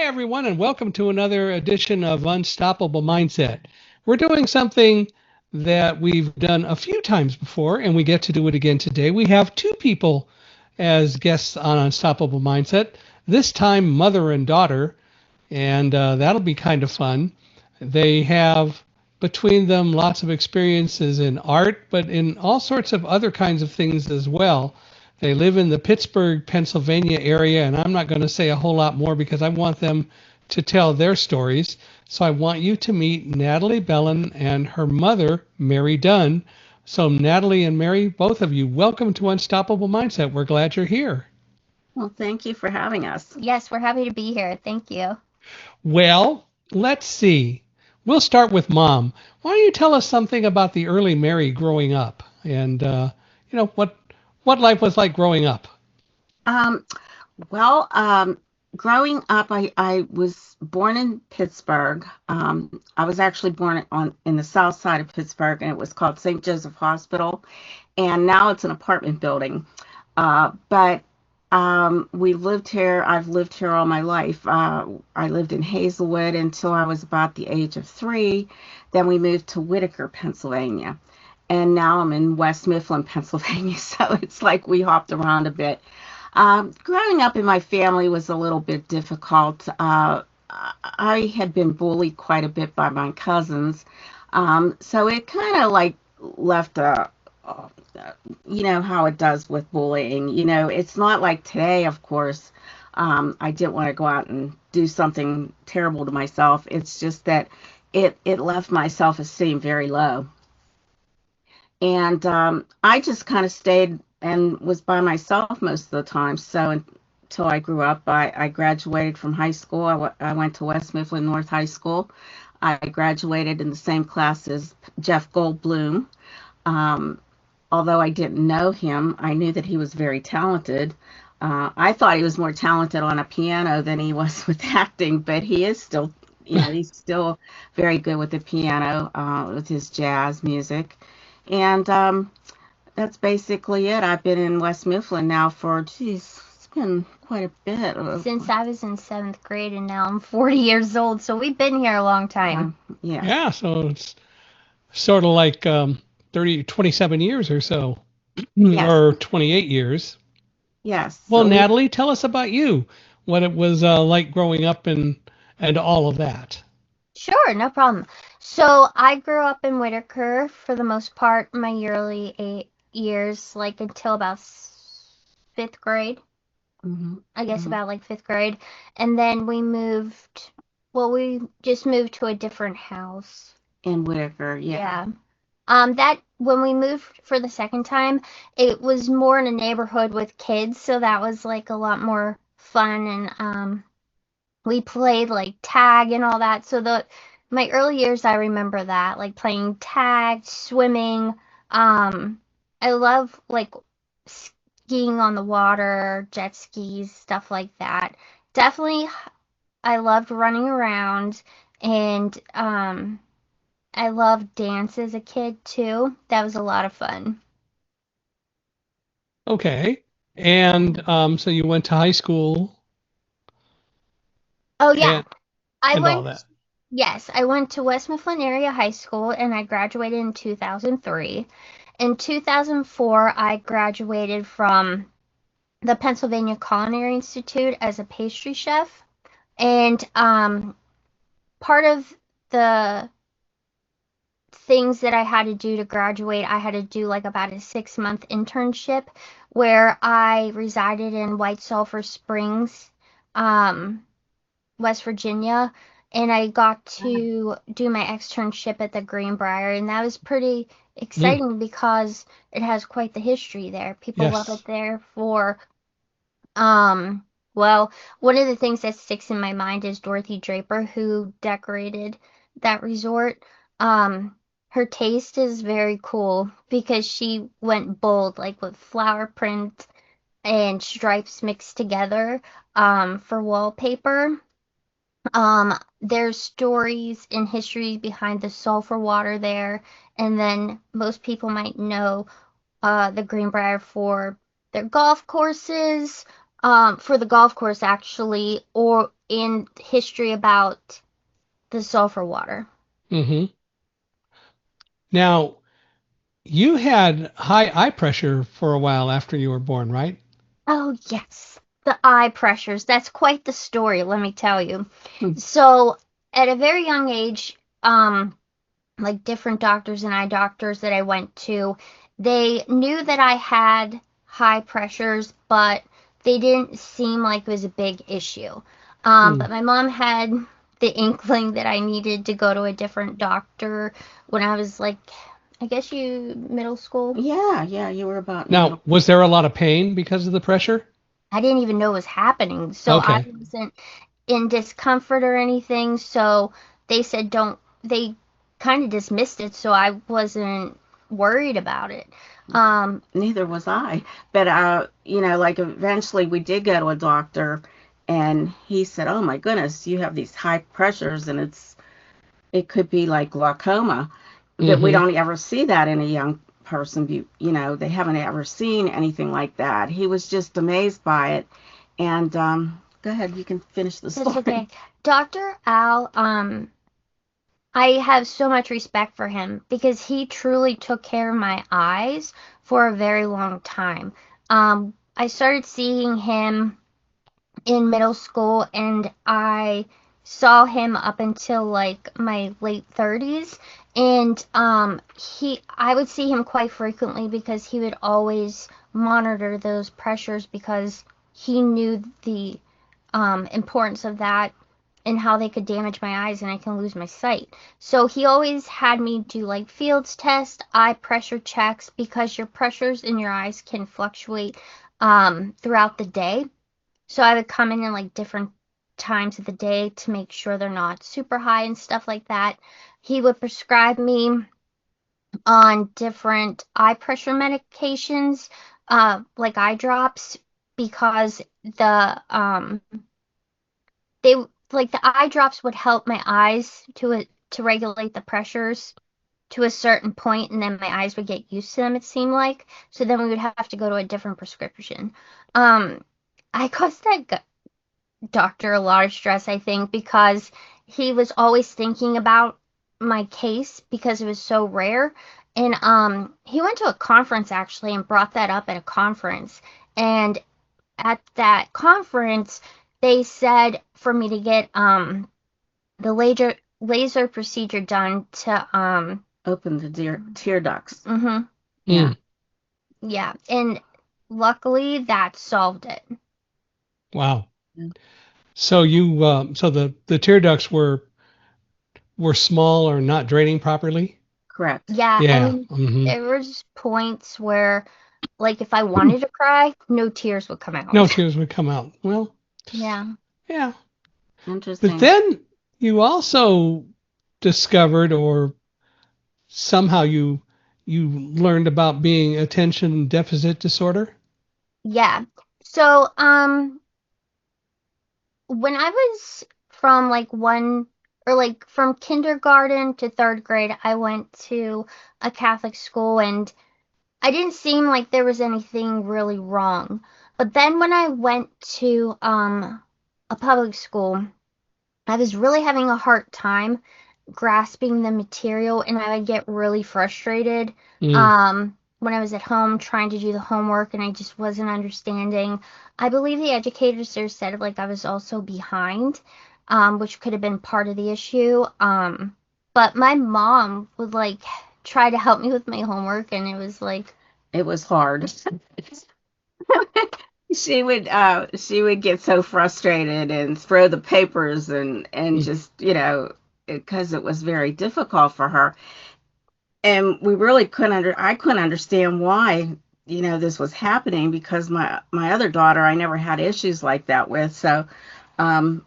everyone, and welcome to another edition of Unstoppable Mindset. We're doing something that we've done a few times before, and we get to do it again today. We have two people as guests on Unstoppable Mindset, this time mother and daughter, and that'll be kind of fun. They have between them lots of experiences in art, but in all sorts of other kinds of things as well. They live in the Pittsburgh, Pennsylvania area, and I'm not going to say a whole lot more because I want them to tell their stories. So I want you to meet Natalie Belin and her mother, Mary Dunn. So Natalie and Mary, both of you, welcome to Unstoppable Mindset. We're glad you're here. Well, thank you for having us. Yes, we're happy to be here. Thank you. Well, let's see. We'll start with Mom. Why don't you tell us something about the early Mary growing up and what life was like growing up? Um, well, growing up, I was born in Pittsburgh. I was actually born in the south side of Pittsburgh, and it was called St. Joseph Hospital, and now it's an apartment building. But we lived here. I've lived here all my life. I lived in Hazelwood until I was about the age of 3. Then we moved to Whitaker, Pennsylvania. And now I'm in West Mifflin, Pennsylvania. So it's like we hopped around a bit. Growing up in my family was a little bit difficult. I had been bullied quite a bit by my cousins. So it kind of like left you know how it does with bullying. You know, it's not like today, of course. I didn't want to go out and do something terrible to myself. It's just that it left my self-esteem very low. And I just kind of stayed and was by myself most of the time. So until I grew up, I graduated from high school. I went to West Mifflin North High School. I graduated in the same class as Jeff Goldblum. Um, Although I didn't know him, I knew that he was very talented. I thought he was more talented on a piano than he was with acting, but he is still, he's still very good with the piano, with his jazz music. And that's basically it. I've been in West Mifflin now for, geez, it's been quite a bit. Since I was in 7th grade and now I'm 40 years old, so we've been here a long time. Yeah. Yeah, so it's sort of like 27 years or so, Yes. or 28 years. Yes. Well, So Natalie, tell us about you, what it was like growing up and all of that. Sure, no problem. So I grew up in Whitaker for the most part, my yearly 8 years, like until about 5th grade. hmm I guess hmm about like 5th grade. And then we just moved to a different house. in Whitaker, yeah. Yeah. That when we moved for the second time, it was more in a neighborhood with kids, so that was like a lot more fun and we played like tag and all that. So the my early years I remember that, like playing tag, swimming. Um I love like skiing on the water, jet skis, stuff like that. Definitely I loved running around and I loved dance as a kid too. That was a lot of fun. Okay. And so you went to high school Oh yeah, and I and all went, that. yes, I went to West Mifflin Area High School and I graduated in 2003. In 2004, I graduated from the Pennsylvania Culinary Institute as a pastry chef. And part of the things that I had to do to graduate, I had to do like about a 6-month internship where I resided in White Sulphur Springs, um, West Virginia, and I got to do my externship at the Greenbrier, and that was pretty Mm, exciting because it has quite the history there. People love it yes. there for, um, well, one of the things that sticks in my mind is Dorothy Draper, who decorated that resort. Um, Her taste is very cool because she went bold, like with flower print and stripes mixed together, for wallpaper. There's stories and history behind the sulfur water there, and then most people might know the Greenbrier for their golf courses, for the golf course actually, or in history about the sulfur water. Mm-hmm. Now, you had high eye pressure for a while after you were born, right? Oh, yes. The eye pressures. That's quite the story, let me tell you. Hmm. So, at a very young age, like different doctors and eye doctors that I went to, they knew that I had high pressures, but they didn't seem like it was a big issue. Hmm. But my mom had the inkling that I needed to go to a different doctor when I was like, I guess middle school. Yeah, you were about in Now, middle. was there a lot of pain because of the pressure? I didn't even know it was happening. So I Okay. wasn't in discomfort or anything. So they said they kind of dismissed it. So I wasn't worried about it. Neither was I. But like eventually we did go to a doctor and he said, "Oh my goodness, you have these high pressures and it could be like glaucoma." But we Mm-hmm. don't ever see that in a young person. They haven't ever seen anything like that. He was just amazed by it. And go ahead, you can finish the That's story. okay. Dr. Al, I have so much respect for him because he truly took care of my eyes for a very long time. I started seeing him in middle school and I saw him up until like my late 30s, and I would see him quite frequently because he would always monitor those pressures because he knew the importance of that and how they could damage my eyes and I can lose my sight. So he always had me do like fields test, eye pressure checks because your pressures in your eyes can fluctuate throughout the day. So I would come in like different times of the day to make sure they're not super high and stuff like that. He would prescribe me on different eye pressure medications, like eye drops, because they like the eye drops would help my eyes to regulate the pressures to a certain point, and then my eyes would get used to them. It seemed like so then we would have to go to a different prescription. Um, I caused that doctor a lot of stress, I think, because he was always thinking about my case because it was so rare. And he went to a conference actually and brought that up at a conference. And at that conference, they said for me to get the laser procedure done to Open the tear ducts. mhm, Yeah. Mm. yeah. And luckily that solved it. Wow. So so the tear ducts were small or not draining properly? Correct. Yeah, I Yeah. mean, Mm-hmm. there was points where, like, if I wanted to cry, no tears would come No out. tears would come out. Well, Yeah. yeah. But Interesting. then you also discovered, or somehow you learned about being attention deficit disorder. Yeah. So, when I was from like one or like from kindergarten to third grade, I went to a Catholic school and I didn't seem like there was anything really wrong. But then when I went to a public school, I was really having a hard time grasping the material and I would get really frustrated Mm. when I was at home trying to do the homework and I just wasn't understanding. I believe the educators there said like I was also behind, which could have been part of the issue. But my mom would like try to help me with my homework and it was like, It was hard. She would get so frustrated and throw the papers and Mm. just because it was very difficult for her, and we really couldn't I couldn't understand why this was happening because my other daughter I never had issues like that with. So um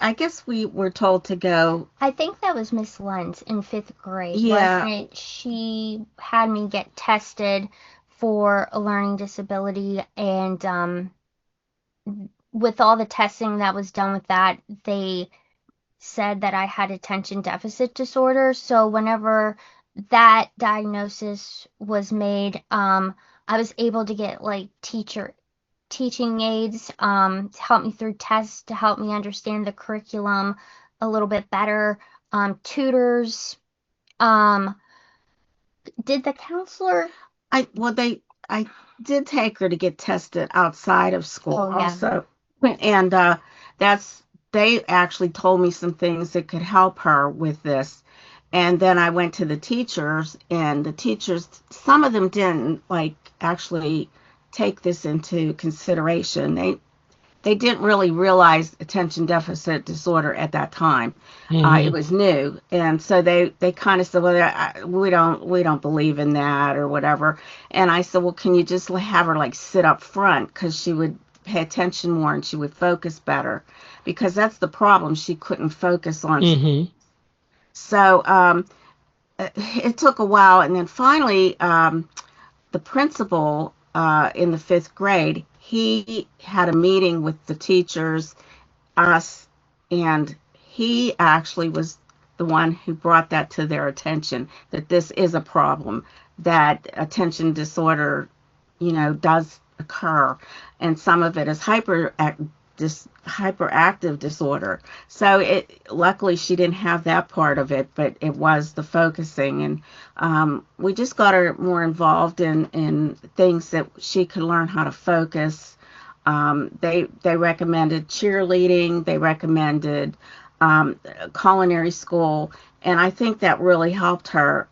I guess we were told to go. I think that was Miss Lentz in fifth grade, wasn't Yeah, it? She had me get tested for a learning disability, and with all the testing that was done with that, they said that I had attention deficit disorder. So whenever that diagnosis was made, I was able to get like teacher teaching aids to help me through tests, to help me understand the curriculum a little bit better, tutors. Um, did the counselor? I did take her to get tested outside of school Oh, yeah. also, and that's they actually told me some things that could help her with this. And then I went to the teachers, and the teachers, some of them didn't like actually take this into consideration. They didn't really realize attention deficit disorder at that time. It was new, and so they kind of said, "Well, we don't believe in that or whatever." And I said, "Well, can you just have her like sit up front because she would pay attention more and she would focus better, because that's the problem. She couldn't focus on." Mm-hmm. So it took a while, and then finally, the principal in the fifth grade, he had a meeting with the teachers, us, and he actually was the one who brought that to their attention, that this is a problem, that attention disorder, does occur, and some of it is hyperactive disorder. So luckily she didn't have that part of it, but it was the focusing, and we just got her more involved in things that she could learn how to focus. They recommended cheerleading, they recommended culinary school, and I think that really helped her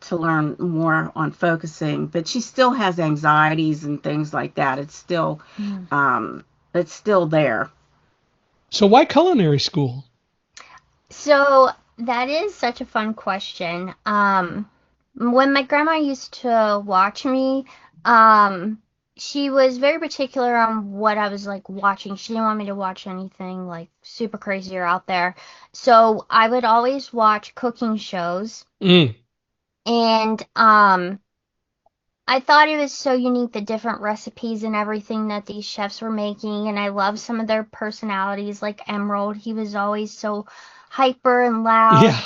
to learn more on focusing. But she still has anxieties and things like that. It's still there. So why culinary school? So that is such a fun question. When my grandma used to watch me, she was very particular on what I was like watching. She didn't want me to watch anything like super crazy or out there. So I would always watch cooking shows. And I thought it was so unique, the different recipes and everything that these chefs were making. And I love some of their personalities, like Emerald. He was always so hyper and loud. Yeah.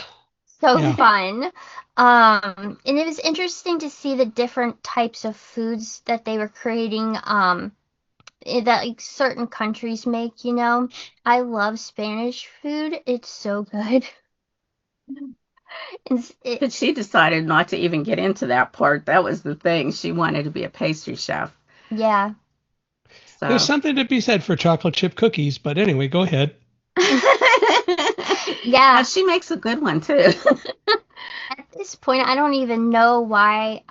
So Yeah. fun. And it was interesting to see the different types of foods that they were creating, that like certain countries make, I love Spanish food. It's so good. But she decided not to even get into that part. That was the thing. She wanted to be a pastry chef. Yeah. So. There's something to be said for chocolate chip cookies, but anyway, go ahead. Yeah. But she makes a good one too. At this point, I don't even know why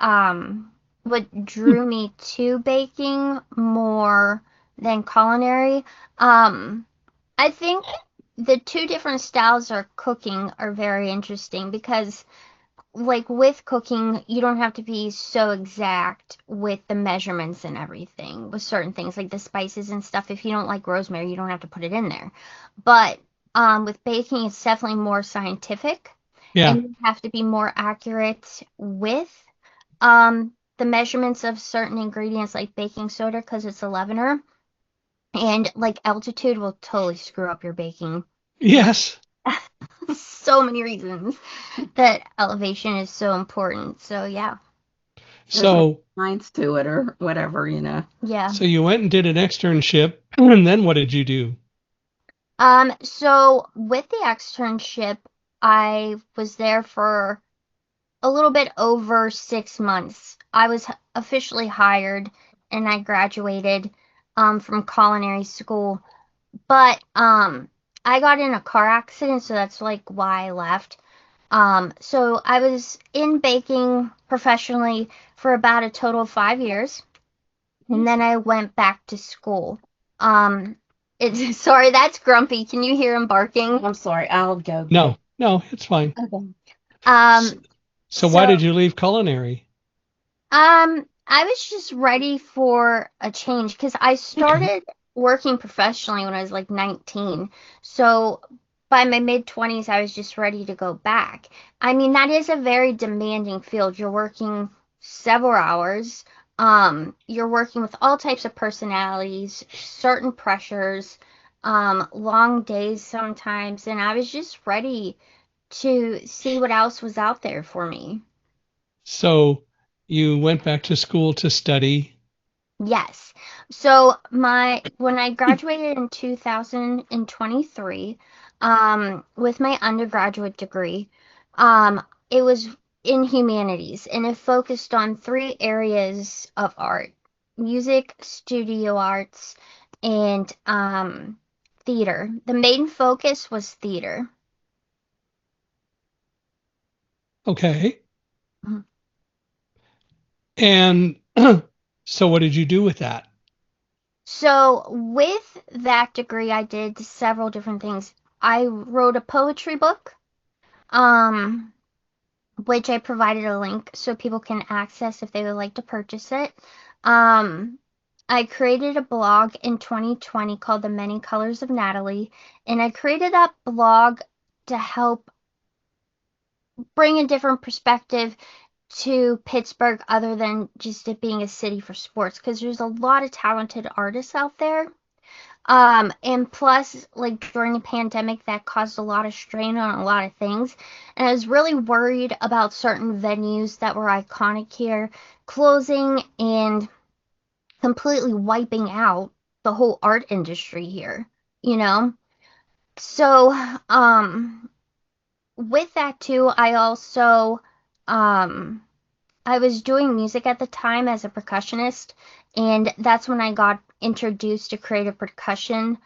what drew me to baking more than culinary. I think the two different styles of cooking are very interesting because like with cooking, you don't have to be so exact with the measurements and everything with certain things like the spices and stuff. If you don't like rosemary, you don't have to put it in there. But with baking, it's definitely more scientific. Yeah. And you have to be more accurate with the measurements of certain ingredients like baking soda because it's a leavener. And like altitude will totally screw up your baking. Yes. So many reasons that elevation is so important. So yeah. So lines to it or whatever, Yeah. So you went and did an externship, and then what did you do? So with the externship, I was there for a little bit over 6 months. I was officially hired and I graduated from culinary school. But I got in a car accident, so that's like why I left. So I was in baking professionally for about a total of 5 years, and then I went back to school. It's sorry, that's Grumpy. Can you hear him barking? I'm sorry, I'll go. No, it's fine. Okay. So why did you leave culinary? I was just ready for a change because I started working professionally when I was like 19. So by my mid-20s, I was just ready to go back. I mean, that is a very demanding field. You're working several hours. You're working with all types of personalities, certain pressures, long days sometimes, and I was just ready to see what else was out there for me. So you went back to school to study. Yes. So when I graduated in 2023, with my undergraduate degree, it was in humanities and it focused on three areas of art: music, studio arts, and theater. The main focus was theater. Okay. Mhm. And so what did you do with that? So with that degree, I did several different things. I wrote a poetry book. Um, which I provided a link so people can access if they would like to purchase it. Um, I created a blog in 2020 called The Many Colors of Natalie, and I created that blog to help bring a different perspective to Pittsburgh other than just it being a city for sports, because there's a lot of talented artists out there. And plus, like during the pandemic, that caused a lot of strain on a lot of things. And I was really worried about certain venues that were iconic here closing and completely wiping out the whole art industry here, you know? So, with that too, um, I was doing music at the time as a percussionist, and that's when I got introduced to creative percussion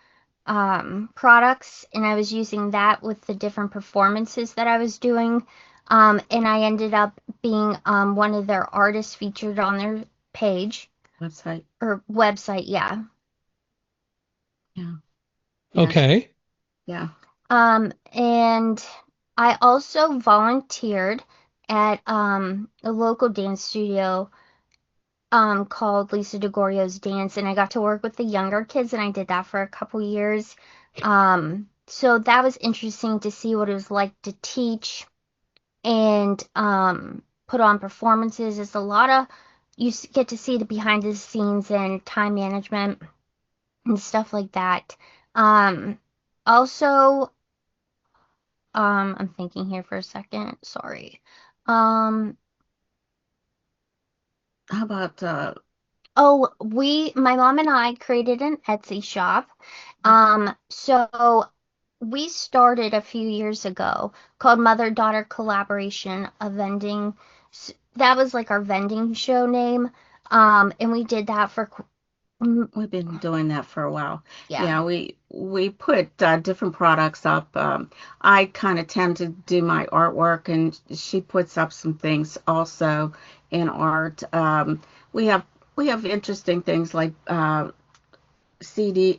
products, and I was using that with the different performances that I was doing. And I ended up being one of their artists featured on their page Website. or website, yeah. Yeah. Yeah. Okay. Yeah. And I also volunteered at a local dance studio called Lisa DeGorio's Dance, and I got to work with the younger kids, and I did that for a couple years. So that was interesting to see what it was like to teach and put on performances. It's a lot of get to see the behind the scenes and time management and stuff like that. Um, also, I'm thinking here for a second. Sorry. Um, How about Oh, my mom and I created an Etsy shop. So we started a few years ago called Mother-Daughter Collaboration, a vending, that was like our vending show name. And we did that for, we've been doing that for a while. yeah. Yeah, we put different products up. I kind of tend to do my artwork, and she puts up some things also in art. We have we have interesting things like CD,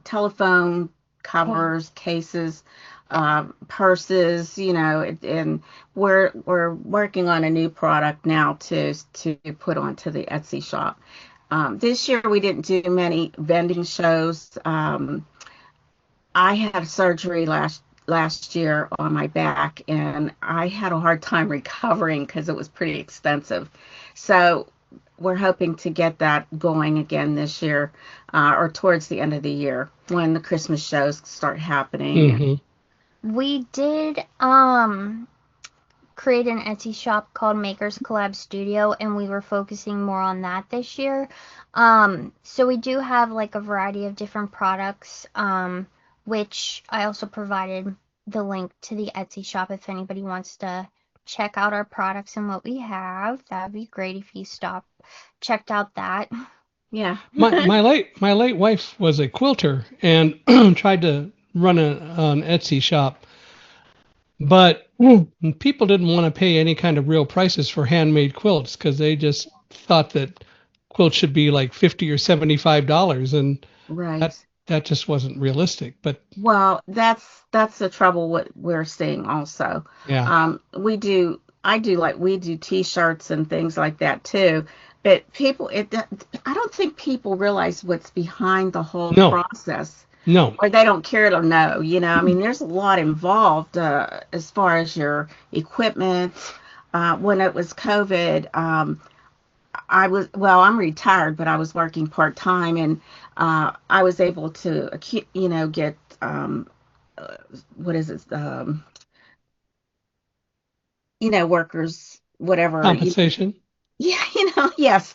telephone covers, cases, purses, and we're working on a new product now to put onto the Etsy shop. This year we didn't do many vending shows. I had surgery last year on my back, and I had a hard time recovering because it was pretty expensive. So we're hoping to get that going again this year, or towards the end of the year when the Christmas shows start happening. And Hmm. We did create an Etsy shop called Makers Collab Studio, and we were focusing more on that this year. So we do have like a variety of different products, which I also provided the link to the Etsy shop if anybody wants to check out our products and what we have. That'd be great if you checked out that. yeah, My late wife was a quilter and tried to run an Etsy shop, but people didn't want to pay any kind of real prices for handmade quilts because they just thought that quilts should be like $50 or $75, and right. that just wasn't realistic. But Well, that's the trouble what we're seeing also. yeah, I do like we do t-shirts and things like that too. But I don't think people realize what's behind the whole no, process, no, or they don't care to know. I mean, there's a lot involved as far as your equipment. When it was COVID, I'm retired, but I was working part time, and I was able to, get uh, what is it? Workers, whatever. compensation. Yeah, yes.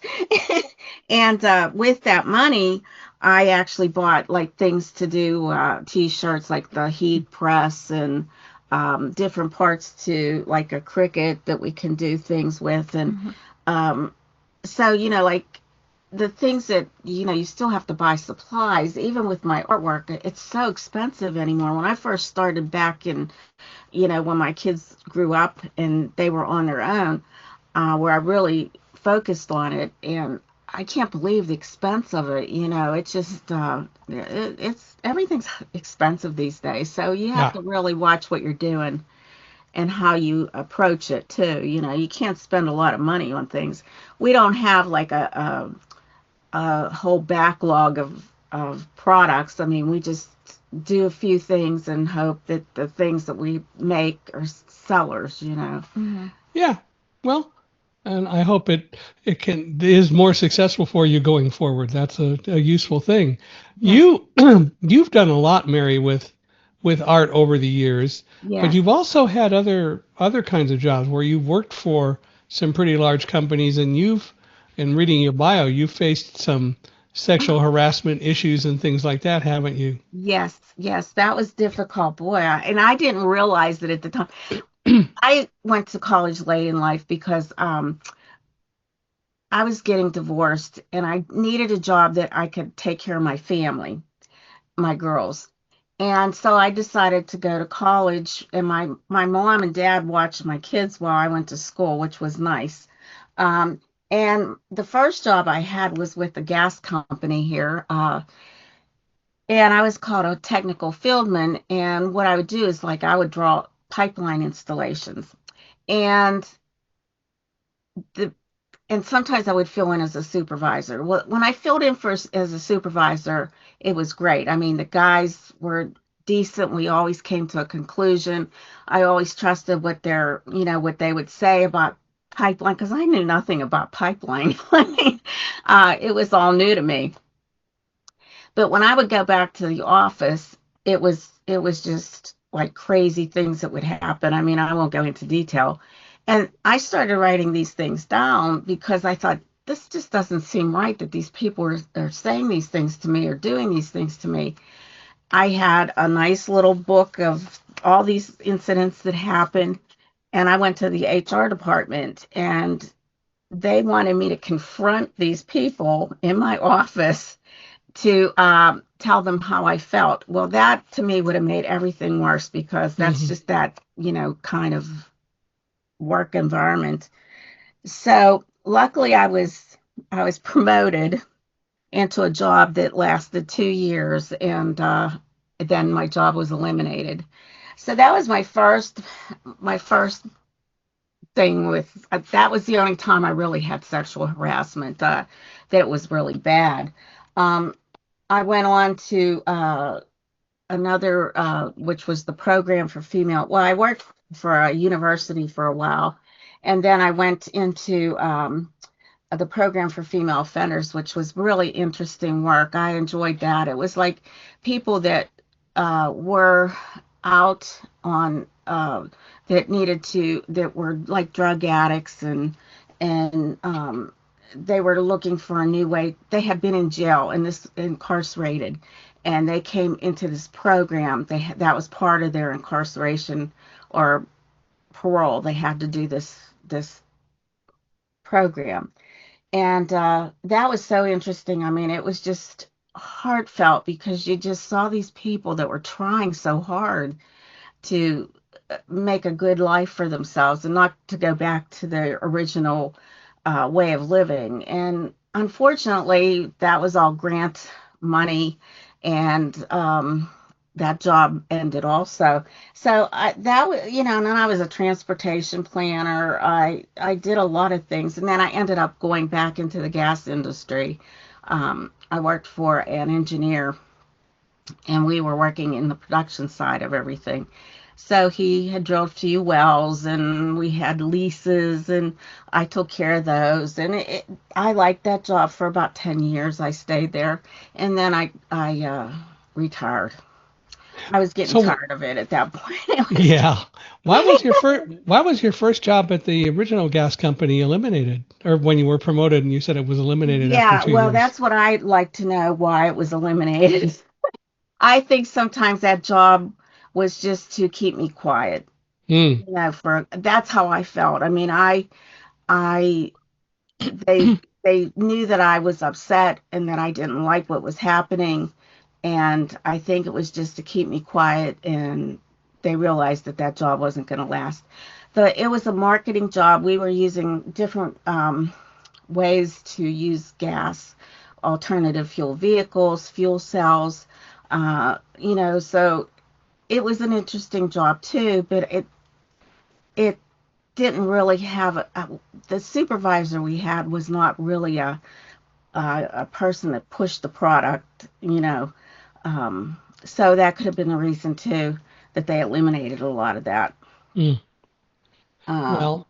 And with that money, I actually bought like things to do t-shirts, like the heat press and different parts to like a Cricut that we can do things with. And Mm-hmm. um, so, like the things that, you still have to buy supplies. Even with my artwork, it's so expensive anymore. When I first started back in, when my kids grew up and they were on their own, where I really focused on it, and I can't believe the expense of it. It's just it's everything's expensive these days. So you have Yeah. to really watch what you're doing and how you approach it too. You can't spend a lot of money on things. We don't have like a whole backlog of products. I mean, we just do a few things and hope that the things that we make are sellers. Mm-hmm. Yeah. Well, and I hope it is more successful for you going forward. That's a useful thing. Yes, You've done a lot, Mary, with art over the years, but yes. you've also had other kinds of jobs where you've worked for some pretty large companies, and in reading your bio, you've faced some sexual harassment issues and things like that, haven't you? Yes, yes, that was difficult, boy. And I didn't realize it at the time. I went to college late in life because I was getting divorced and I needed a job that I could take care of my family, my girls. And so I decided to go to college, and my mom and dad watched my kids while I went to school, which was nice. Um, and the first job I had was with the gas company here. And I was called a technical fieldman. And what I would do is like I would draw pipeline installations. And the and sometimes I would fill in as a supervisor. Well, when I filled in as a supervisor, it was great. I mean, the guys were decent. We always came to a conclusion. I always trusted what they would say about pipeline because I knew nothing about pipeline. I mean, it was all new to me. But when I would go back to the office, it was just like crazy things that would happen. I mean, I won't go into detail. And I started writing these things down because I thought this just doesn't seem right that these people are saying these things to me or doing these things to me. I had a nice little book of all these incidents that happened, and I went to the HR department, and they wanted me to confront these people in my office to tell them how I felt. Well, that to me would have made everything worse because that's Hmm. just that, kind of work environment. So luckily I was promoted into a job that lasted 2 years, and then my job was eliminated. So that was my first thing with that was the only time I really had sexual harassment that was really bad. Um, I went on to another, which was the program for female. Well, I worked for a university for a while, and then I went into the program for female offenders, which was really interesting work. I enjoyed that. It was like people that were out on that were like drug addicts, and they were looking for a new way. They had been in jail and this incarcerated, and they came into this program. That was part of their incarceration or parole. They had to do this program, and that was so interesting. I mean, it was just heartfelt because you just saw these people that were trying so hard to make a good life for themselves and not to go back to their original way of living. And unfortunately, that was all grant money, and that job ended also. So that was, and then I was a transportation planner. I did a lot of things, and then I ended up going back into the gas industry. I worked for an engineer, and we were working in the production side of everything. So he had drilled a few wells, and we had leases, and I took care of those. And I liked that job for about 10 years. I stayed there, and then I retired. I was getting So tired of it at that point. It was, yeah, why was your first job at the original gas company eliminated, or when you were promoted and you said it was eliminated after yeah, two well, years? that's what I'd like to know why it was eliminated. I think sometimes that job was just to keep me quiet. Mm, For that's how I felt. I mean, I they they knew that I was upset and that I didn't like what was happening, and I think it was just to keep me quiet, and they realized that that job wasn't going to last. It was a marketing job. We were using different ways to use gas, alternative fuel vehicles, fuel cells, so it was an interesting job too, but it didn't really have the supervisor we had was not really a person that pushed the product, so that could have been the reason too that they eliminated a lot of that. mm. Uh, Well,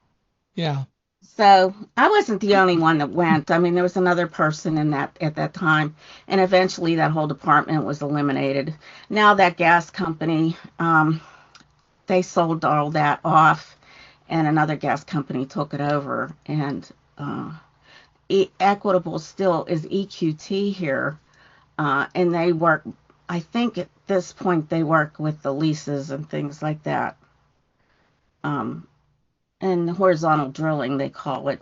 yeah. so I wasn't the only one that went. I mean, there was another person in that at that time, and eventually that whole department was eliminated. Now that gas company, they sold all that off, and another gas company took it over, and uh, Equitable still is EQT here, and they work. I think at this point they work with the leases and things like that, um, and horizontal drilling they call it.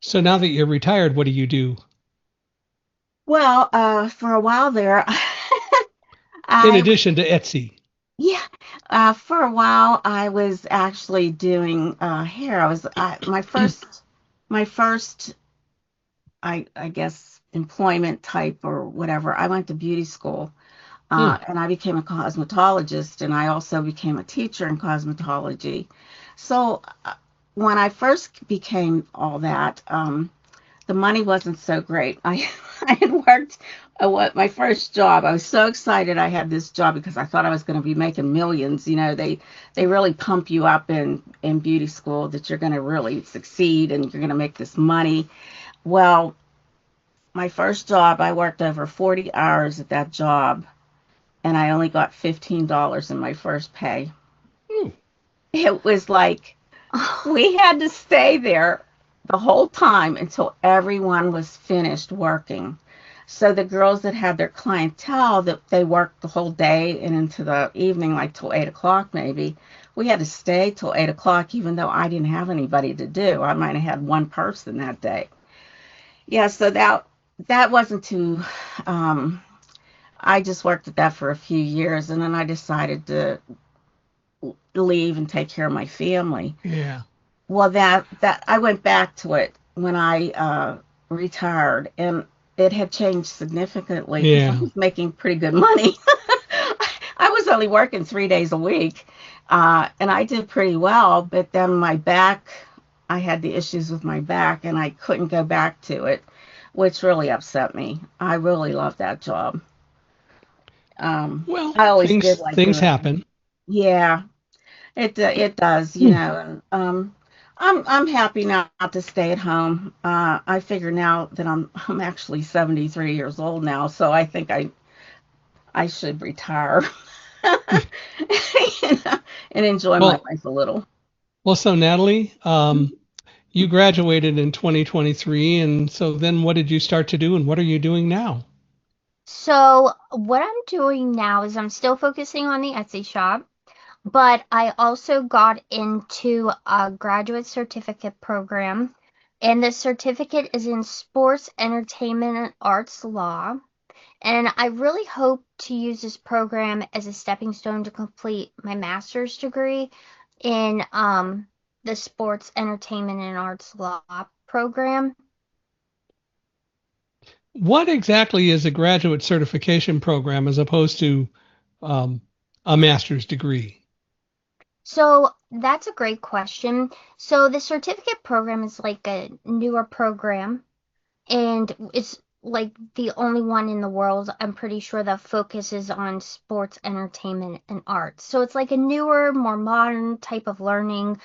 So now that you're retired, what do you do Well, for a while there, in I addition to Etsy? yeah, for a while I was actually doing hair. My first I guess employment type or whatever. I went to beauty school, Hmm. and I became a cosmetologist, and I also became a teacher in cosmetology. So when I first became all that, the money wasn't so great. I had worked what my first job. I was so excited I had this job because I thought I was going to be making millions. They really pump you up in beauty school that you're going to really succeed and you're going to make this money. Well, my first job, I worked over 40 hours at that job, and I only got $15 in my first pay. Ooh. It was like we had to stay there the whole time until everyone was finished working. So the girls that had their clientele that they worked the whole day and into the evening, like till 8 o'clock maybe, we had to stay till 8 o'clock, even though I didn't have anybody to do. I might have had one person that day. Yeah, so that wasn't too. Um, I just worked at that for a few years, and then I decided to leave and take care of my family. Yeah. Well, that I went back to it when I retired, and it had changed significantly because I Yeah. was making pretty good money. I was only working 3 days a week, and I did pretty well. But then my back, I had the issues with my back, and I couldn't go back to it, which really upset me. I really loved that job. Well, I always did things like things doing. happen. Yeah, it does, Hmm. and I'm happy now to stay at home. I figure now that I'm actually 73 years old now, so I think I should retire you know, and enjoy my Well, life a little. so Natalie, you graduated in 2023, and so then what did you start to do, and what are you doing now? So, what I'm doing now is I'm still focusing on the Etsy shop, but I also got into a graduate certificate program, and the certificate is in sports, entertainment, and arts law. And I really hope to use this program as a stepping stone to complete my master's degree in the sports, entertainment, and arts law program. What exactly is a graduate certification program as opposed to um, a master's degree? So that's a great question. So the certificate program is like a newer program, and it's like the only one in the world, I'm pretty sure, that focuses on sports, entertainment, and arts. So it's like a newer, more modern type of learning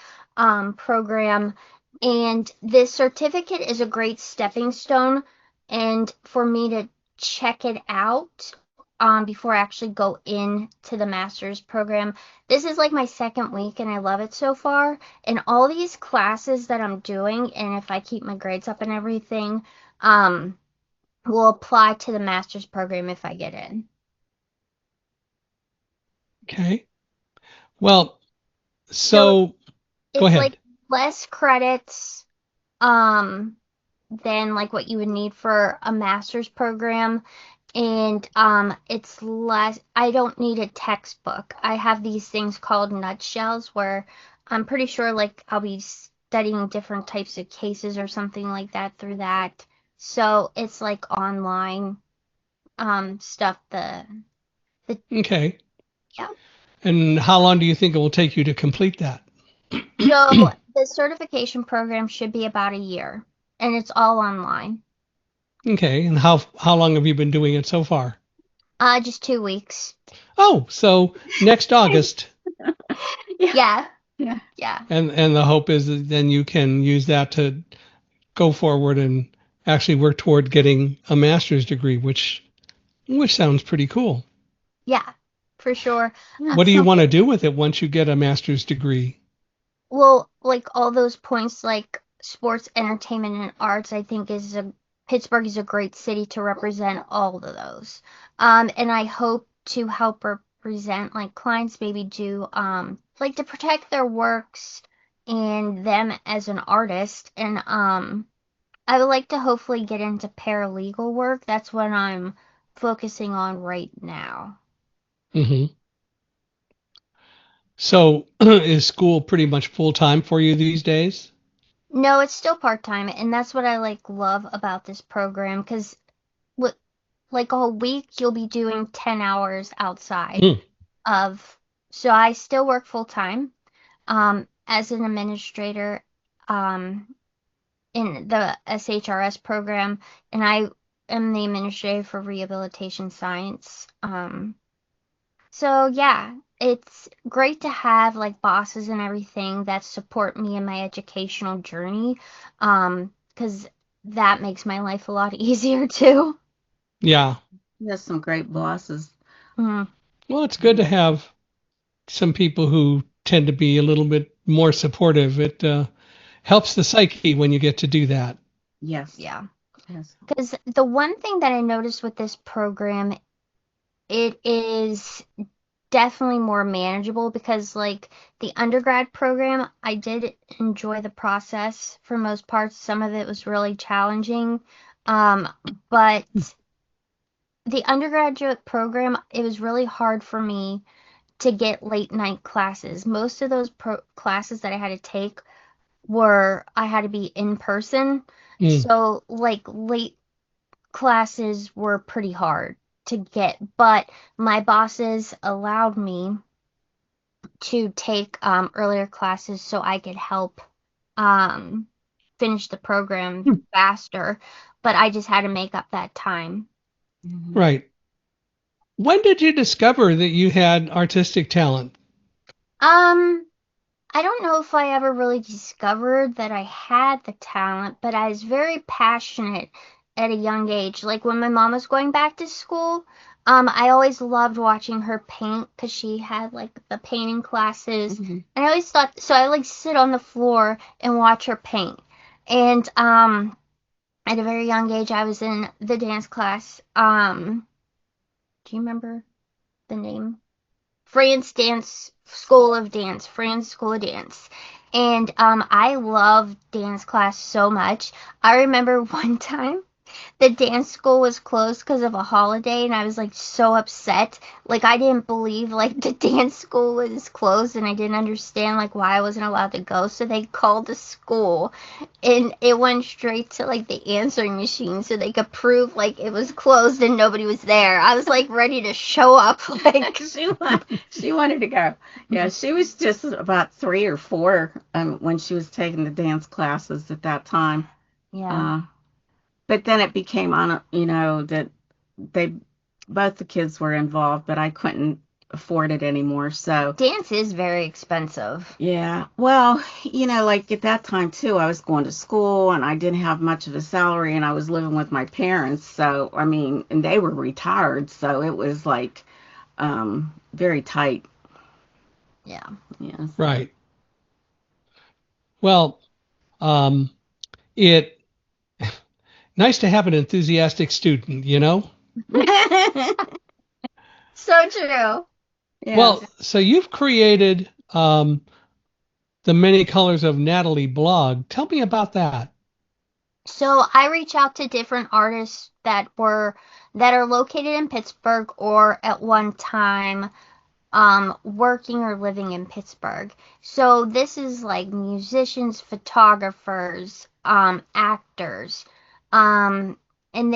program. And this certificate is a great stepping stone, and for me to check it out before I actually go into the master's program. This is like my second week and I love it so far. And all these classes that I'm doing, and if I keep my grades up and everything, will apply to the master's program if I get in. Okay. Well, So so go it's ahead. like less credits than like what you would need for a master's program. And it's less, I don't need a textbook. I have these things called nutshells where I'm pretty sure like I'll be studying different types of cases or something like that through that. So it's like online stuff. The Okay. Yeah. And how long do you think it will take you to complete that? So the certification program should be about a year, and it's all online. Okay. And how long have you been doing it so far? Just 2 weeks. Oh, so next August. Yeah. Yeah. Yeah. And the hope is that then you can use that to go forward and actually work toward getting a master's degree, which sounds pretty cool. Yeah, for sure. What do you want to do with it once you get a master's degree? Well, like all those points, like sports, entertainment, and arts, I think Pittsburgh is a great city to represent all of those. And I hope to help represent like clients maybe do like to protect their works and them as an artist. And I would like to hopefully get into paralegal work. That's what I'm focusing on right now. Hmm. So is school pretty much full time for you these days? No, it's still part-time, and that's what I like love about this program because like a week you'll be doing 10 hours outside Mm. of so I still work full-time as an administrator um in the SHRS program, and I am the administrator for rehabilitation science. So yeah, it's great to have like bosses and everything that support me in my educational journey, because that makes my life a lot easier too. Yeah. There's some great bosses. Mm, Well, it's good to have some people who tend to be a little bit more supportive. It helps the psyche when you get to do that. Yes. yeah, Yes. because the one thing that I noticed with this program, it is definitely more manageable because like the undergrad program, I did enjoy the process for most parts. Some of it was really challenging. But the undergraduate program, it was really hard for me to get late night classes. Most of those classes that I had to take were I had to be in person. Mm. So like late classes were pretty hard to get, but my bosses allowed me to take earlier classes so I could help um, finish the program faster, but I just had to make up that time. Mhm. Right. When did you discover that you had artistic talent? Um, I don't know if I ever really discovered that I had the talent, but I was very passionate at a young age. Like when my mom was going back to school, I always loved watching her paint because she had like the painting classes. Mhm. And I always thought, so I like sit on the floor and watch her paint. And at a very young age, I was in the dance class. Do you remember the name? France School of Dance. And I love dance class so much. I remember one time the dance school was closed because of a holiday and I was like so upset. Like I didn't believe like the dance school was closed and I didn't understand like why I wasn't allowed to go. So they called the school and it went straight to like the answering machine so they could prove like it was closed and nobody was there. I was like ready to show up like She wanted to go. Yeah, she was just about 3 or 4 when she was taking the dance classes at that time. yeah. Uh, but then it became on, that they both the kids were involved, but I couldn't. afford it anymore. So Dance is very expensive. yeah, well, like at that time too, I was going to school and I didn't have much of a salary and I was living with my parents. So I mean, and they were retired, so it was like very tight. Yeah. Yeah. Right. Well, um, it nice to have an enthusiastic student, you know? So true. Yes. Well, so you've created the Many Colors of Natalie blog. Tell me about that. So I reach out to different artists that are located in Pittsburgh or at one time working or living in Pittsburgh. So this is like musicians, photographers, actors. Um and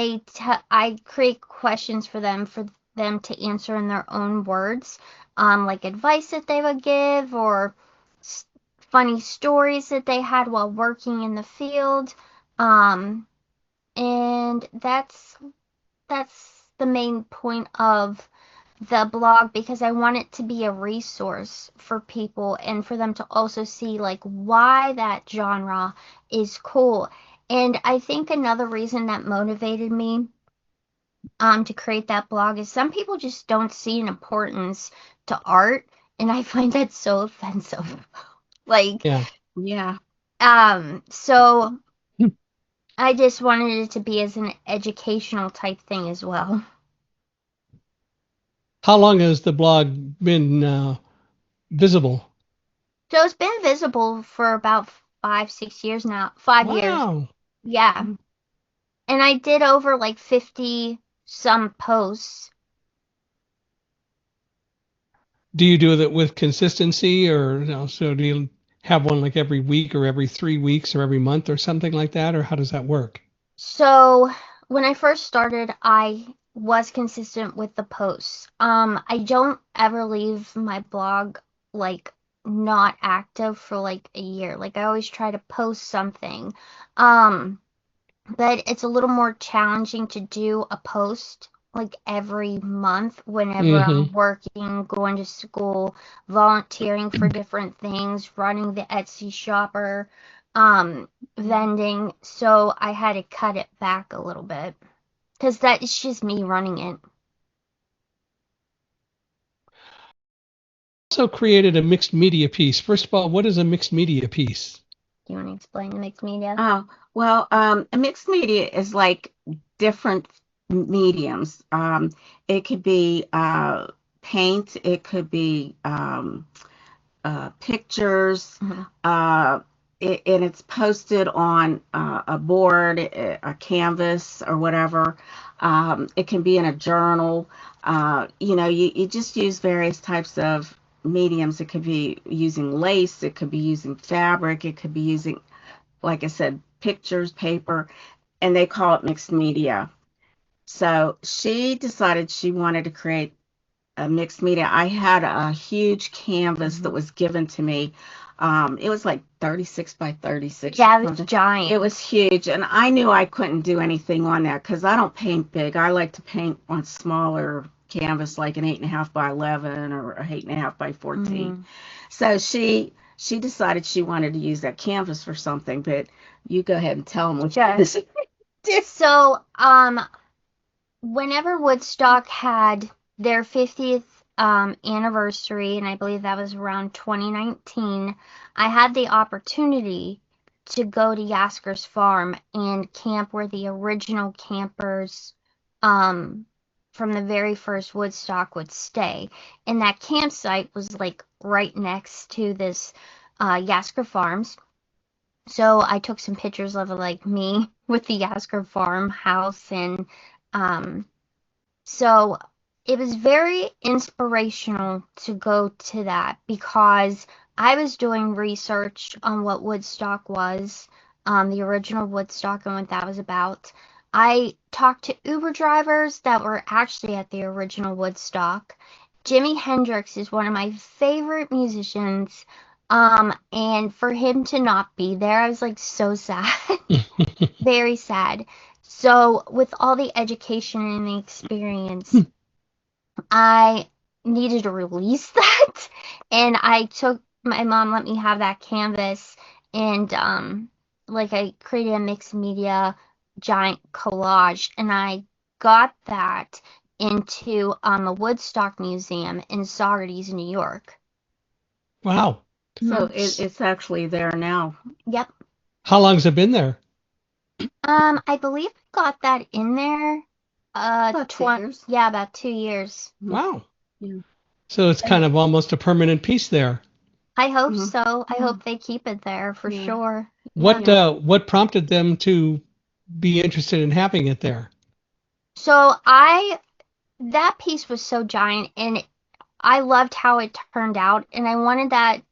I create questions for them to answer in their own words, like advice that they would give or s- funny stories that they had while working in the field. Um and that's the main point of the blog, because I want it to be a resource for people and for them to also see like why that genre is cool. And I think another reason that motivated me to create that blog is some people just don't see an importance to art, and I find that so offensive. Like, Yeah. Yeah. so I just wanted it to be as an educational type thing as well. How long has the blog been visible? So it's been visible for about 5, 6 years now. 5 years. Wow. Yeah. And I did over like 50 some posts. Do you do that with consistency, or so do you have one like every week or every 3 weeks or every month or something like that, or how does that work? So when I first started, I was consistent with the posts. I don't ever leave my blog like not active for like a year. Like I always try to post something. Um, but it's a little more challenging to do a post like every month whenever Hmm. I'm working, going to school, volunteering for different things, running the Etsy shopper, vending. So I had to cut it back a little bit because that is just me running it. Also created a mixed media piece. First of all, what is a mixed media piece? Do you want to explain the mixed media? Oh, well, a mixed media is like different mediums. It could be paint, it could be pictures, Mhm. uh, and it's posted on a board, a canvas, or whatever. It can be in a journal. You just use various types of mediums. It could be using lace, it could be using fabric, it could be using, like I said, pictures, paper, and they call it mixed media. So she decided she wanted to create a mixed media. I had a huge canvas that was given to me. It was like 36 by 36. Yeah, it was giant. It was huge, and I knew I couldn't do anything on that because I don't paint big. I like to paint on smaller canvas, like an 8.5 by 11 or a 8.5 by 14. Mhm. So she decided she wanted to use that canvas for something, but you go ahead and tell them what Yeah. this is. So, whenever Woodstock had their 50th anniversary, and I believe that was around 2019, I had the opportunity to go to Yasker's farm and camp where the original campers um, from the very first Woodstock would stay. And that campsite was like right next to this Yasker Farms. So I took some pictures of like me with the Yasker farmhouse, and um, so it was very inspirational to go to that because I was doing research on what Woodstock was, the original Woodstock, and what that was about. I talked to Uber drivers that were actually at the original Woodstock. Jimi Hendrix is one of my favorite musicians. And for him to not be there, I was like so sad. Very sad. So, with all the education and the experience, I needed to release that. And my mom let me have that canvas, and like I created a mixed media giant collage, and I got that into a Woodstock museum in Saugerties, New York. Wow. So it's actually there now. Yep. How long's it been there? I believe I got that in there. About 2 years. Yeah, about 2 years. Wow. Yeah. So it's kind of almost a permanent piece there. I hope so. I hope they keep it there for sure. What prompted them to be interested in having it there? So that piece was so giant, and I loved how it turned out, and I wanted that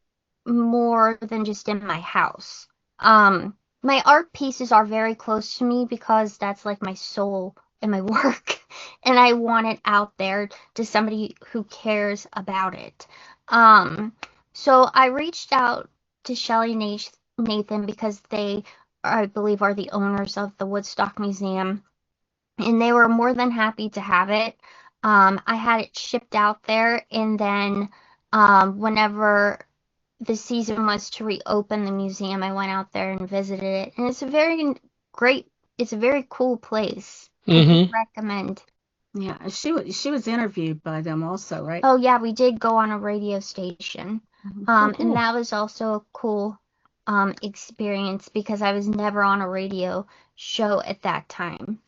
more than just in my house. My art pieces are very close to me because that's like my soul and my work, and I want it out there to somebody who cares about it. So I reached out to Shelley and Nathan because they, I believe, are the owners of the Woodstock Museum, and they were more than happy to have it. I had it shipped out there, and then whenever the season was to reopen the museum, I went out there and visited it, and it's a very cool place. I would recommend. Yeah, she was interviewed by them also, right? Oh yeah, we did go on a radio station, Cool. and that was also a cool experience because I was never on a radio show at that time.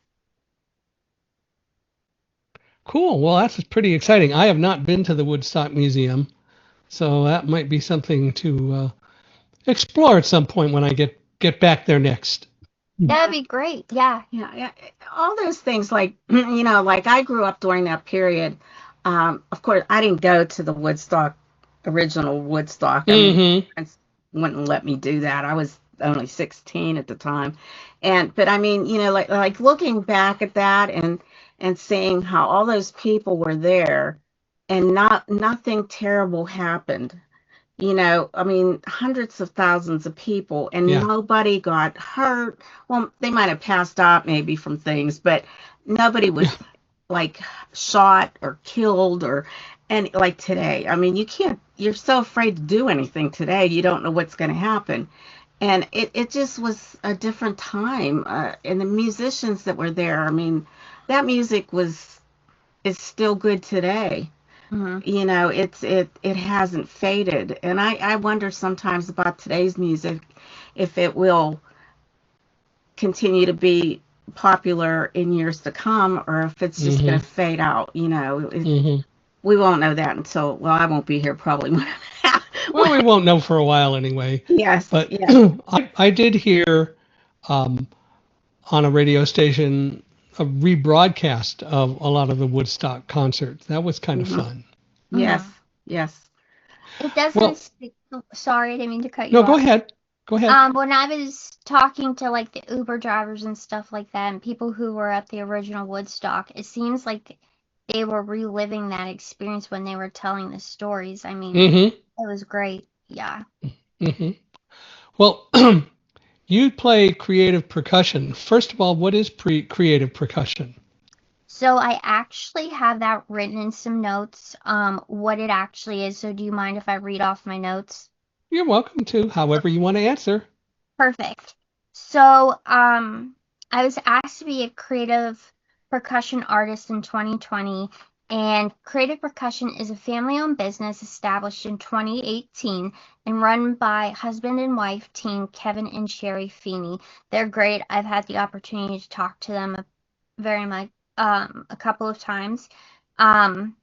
Cool. Well, that's pretty exciting. I have not been to the Woodstock Museum, so that might be something to explore at some point when I get back there next. That'd be great. Yeah. Yeah. All those things, like, like I grew up during that period. Of course, I didn't go to the original Woodstock. I mean, parents wouldn't let me do that. I was only 16 at the time. But I mean, like looking back at that and seeing how all those people were there and nothing terrible happened. I mean, hundreds of thousands of people, and nobody got hurt. Well, they might have passed out maybe from things, but nobody was like shot or killed and like today. I mean, you're so afraid to do anything today. You don't know what's going to happen. And it just was a different time. And the musicians that were there, I mean, that music is still good today. It hasn't faded. And I wonder sometimes about today's music, if it will continue to be popular in years to come, or if it's just going to fade out. We won't know that until, well, I won't be here probably when Well, we won't know for a while anyway. Yes. But I did hear on a radio station a rebroadcast of a lot of the Woodstock concerts. That was kind of fun. Yes. Yes. It doesn't. Sorry, I didn't mean to cut you No, off. go ahead. When I was talking to like the Uber drivers and stuff like that, and people who were at the original Woodstock, it seems like they were reliving that experience when they were telling the stories. I mean, it was great. Yeah. Well, you play creative percussion. First of all, what is creative percussion? So I actually have that written in some notes, what it actually is. So do you mind if I read off my notes? You're welcome to, however you want to answer. Perfect. So I was asked to be a creative percussion artist in 2020, and Creative Percussion is a family-owned business established in 2018 and run by husband and wife team Kevin and Sherry Feeney. They're great. I've had the opportunity to talk to them very much, a couple of times. And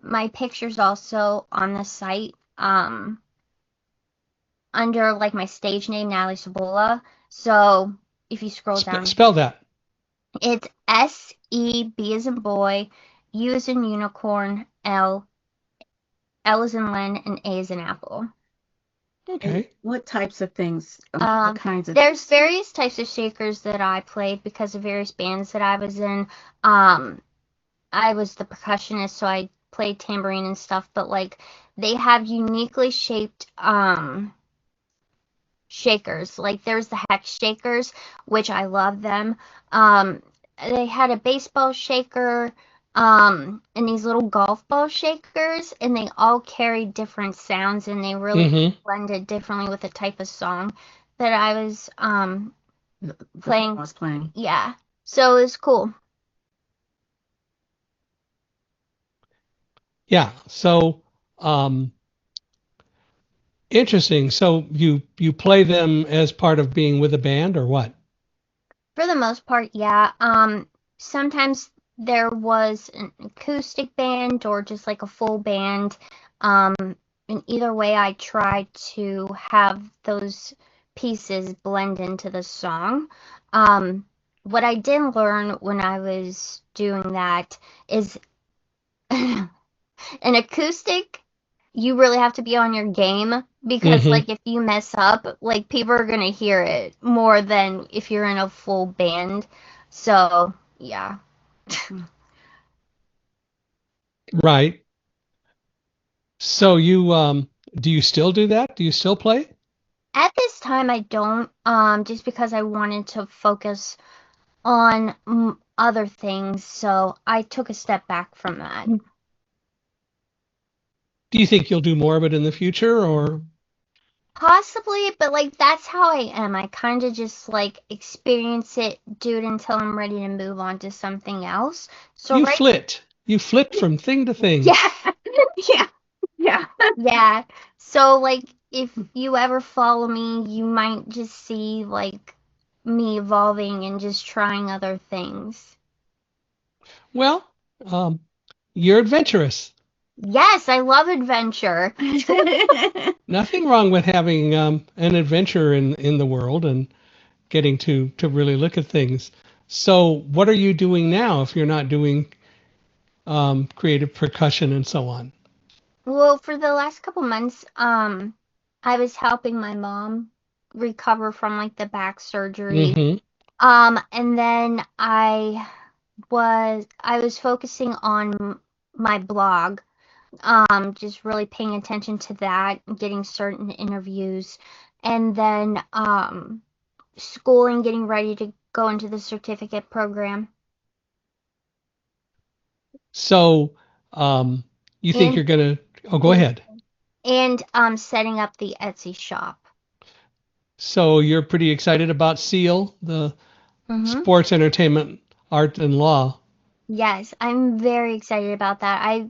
my picture's also on the site under like my stage name, Natalie Cebola. So if you scroll down, spell that. It's S-E-B as in boy, U as in unicorn, L as in Len, and A as in apple. Okay. And what types of things? What kinds of? There's various types of shakers that I played because of various bands that I was in. I was the percussionist, so I played tambourine and stuff. But like, they have uniquely shaped shakers. Like there's the hex shakers, which I love them. They had a baseball shaker, and these little golf ball shakers, and they all carry different sounds, and they really Mm-hmm. blended differently with the type of song that I was I playing. was playing. Yeah, so it was cool. Yeah. So, um, interesting. So you play them as part of being with a band or what? For the most part, yeah. Sometimes there was an acoustic band or just like a full band. Um, and either way, I tried to have those pieces blend into the song. Um, what I did learn when I was doing that is an acoustic, you really have to be on your game because Mm-hmm. like if you mess up, like people are gonna hear it more than if you're in a full band. So, yeah. Right. So do you still do that? Do you still play? At this time I don't just because I wanted to focus on other things, so I took a step back from that. Do you think you'll do more of it in the future or Possibly, but like that's how I am. I kind of just like experience it, do it until I'm ready to move on to something else. So you right, flit? You flit from thing to thing. yeah, Yeah. Yeah. yeah. So like if you ever follow me, you might just see like me evolving and just trying other things. Well, um, you're adventurous. Yes, I love adventure. Nothing wrong with having an adventure in the world and getting to really look at things. So, what are you doing now if you're not doing creative percussion and so on? Well, for the last couple months, I was helping my mom recover from like the back surgery. Mm-hmm. And then I was focusing on my blog, just really paying attention to that, getting certain interviews, and then schooling, getting ready to go into the certificate program, So, um, you think and you're gonna? Oh, go and ahead. setting up the Etsy shop. So, you're pretty excited about SEAL, the Mm-hmm. Sports Entertainment Art and Law. Yes, I'm very excited about that. I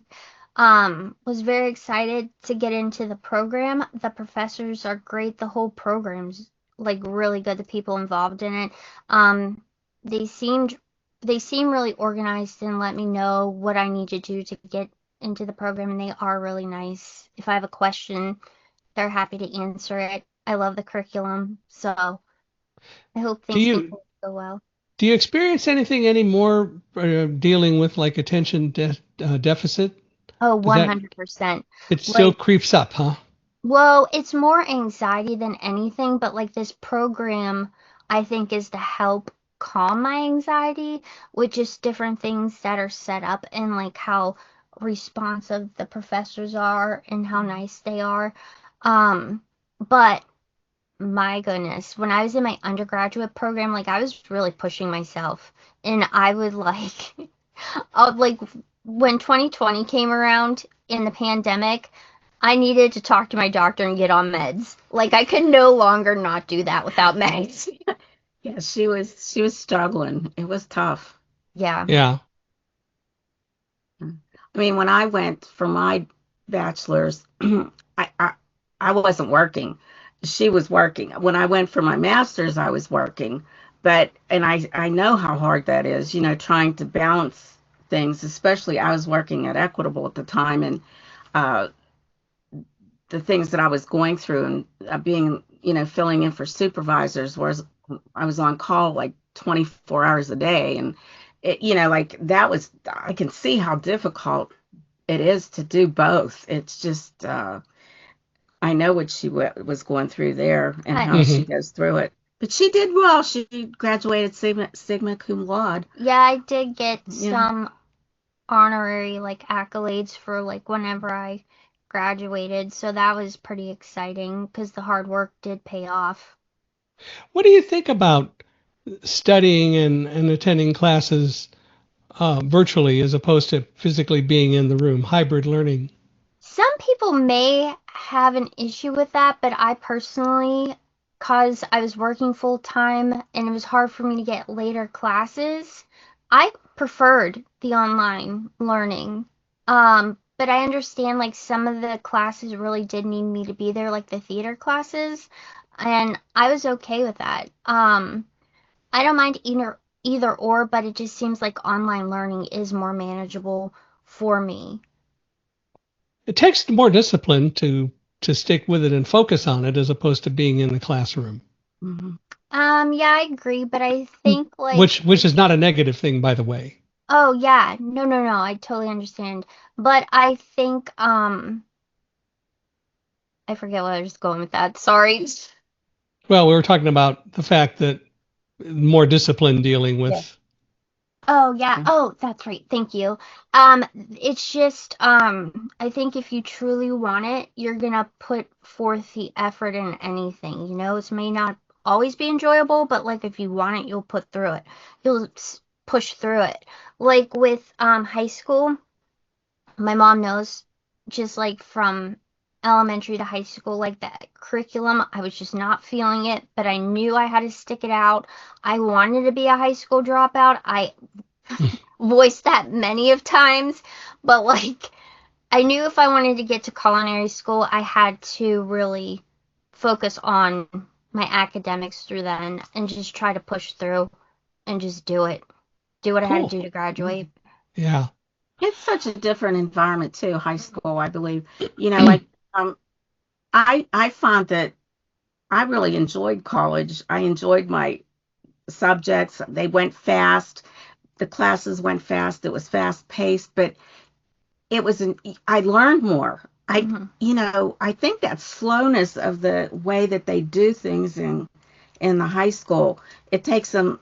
was very excited to get into the program. The professors are great. The whole program's like really good. The people involved in it. Um, they seemed they seem really organized and let me know what I need to do to get into the program, and they are really nice. If I have a question, they're happy to answer it. I love the curriculum, so I hope Do things you continue to go well. do you experience anything anymore dealing with like deficit? Oh, Does that 100%. it still Like creeps up, huh? Well, it's more anxiety than anything, but like this program, I think is to help calm my anxiety with just different things that are set up and like how responsive the professors are and how nice they are. But my goodness, when I was in my undergraduate program, like I was really pushing myself and I would like, like when 2020 came around in the pandemic, I needed to talk to my doctor and get on meds. Like I could no longer not do that without meds. Yeah, she was struggling. It was tough. Yeah. Yeah. I mean, when I went for my bachelor's, I I wasn't working. She was working. When I went for my master's, I was working. But and I know how hard that is, trying to balance things, especially I was working at Equitable at the time and uh the things that I was going through and being, filling in for supervisors, whereas I was on call like 24 hours a day. And, like that was, I can see how difficult it is to do both. It's just, I know what she was going through there and I, how she Hmm. goes through it. But she did well. She graduated Sigma cum laude. yeah, I did get Yeah. some honorary like accolades for like whenever I graduated, so that was pretty exciting because the hard work did pay off. What do you think about studying and attending classes virtually as opposed to physically being in the room, hybrid learning? Some people may have an issue with that, but I personally, because I was working full time and it was hard for me to get later classes, I preferred the online learning. But I understand like some of the classes really did need me to be there, like the theater classes, and I was okay with that. I don't mind either or, but it just seems like online learning is more manageable for me. It takes more discipline to stick with it and focus on it as opposed to being in the classroom. Mhm. Yeah, I agree, but I think like, Which is not a negative thing, by the way. oh yeah, no, I totally understand. But I think, I forget what I was going with that. Sorry. Well, we were talking about the fact that more discipline dealing Yeah. with. Oh yeah. Okay. Oh, that's right. Thank you. It's just, I think if you truly want it, you're gonna put forth the effort in anything. You know, it may not always be enjoyable, but like if you want it, you'll put through it. You'll push through it. Like with high school, my mom knows, just like from elementary to high school, like that curriculum, I was just not feeling it, but I knew I had to stick it out. I wanted to be a high school dropout. I voiced that many of times, but like I knew if I wanted to get to culinary school, I had to really focus on my academics through then and just try to push through and just do it. Do what I had to Cool. do to graduate. Yeah. It's such a different environment too, high school, I believe. Like I found that I really enjoyed college. I enjoyed my subjects. They went fast. The classes went fast. It was fast paced, but I learned more. Hmm. I think that slowness of the way that they do things in the high school, it takes them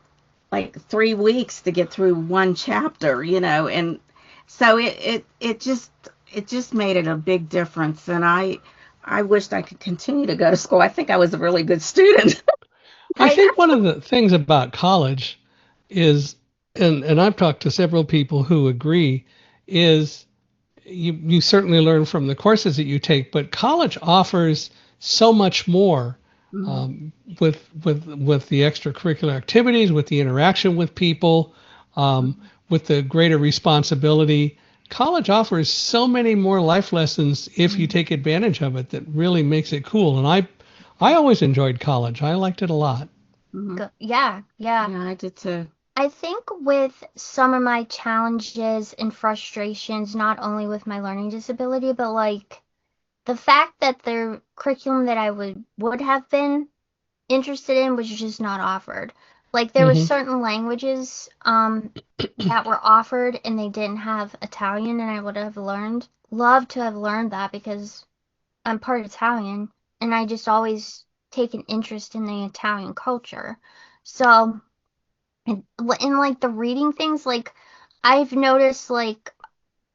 like 3 weeks to get through one chapter, and so it just made it a big difference. And I wished I could continue to go to school. I think I was a really good student. I I think one of the things about college is, and I've talked to several people who agree, is you certainly learn from the courses that you take, but college offers so much more Mhm. um, with the extracurricular activities, with the interaction with people, with the greater responsibility. College offers so many more life lessons if you take advantage of it that really makes it cool. And I always enjoyed college. I liked it a lot. Mhm. yeah. Yeah, I did too. I think with some of my challenges and frustrations, not only with my learning disability, but like the fact that the curriculum that I would have been interested in was just not offered. Like there were Hmm. certain languages that were offered and they didn't have Italian, and I would have loved to have learned that because I'm part Italian and I just always take an interest in the Italian culture. So, in like the reading things, like I've noticed like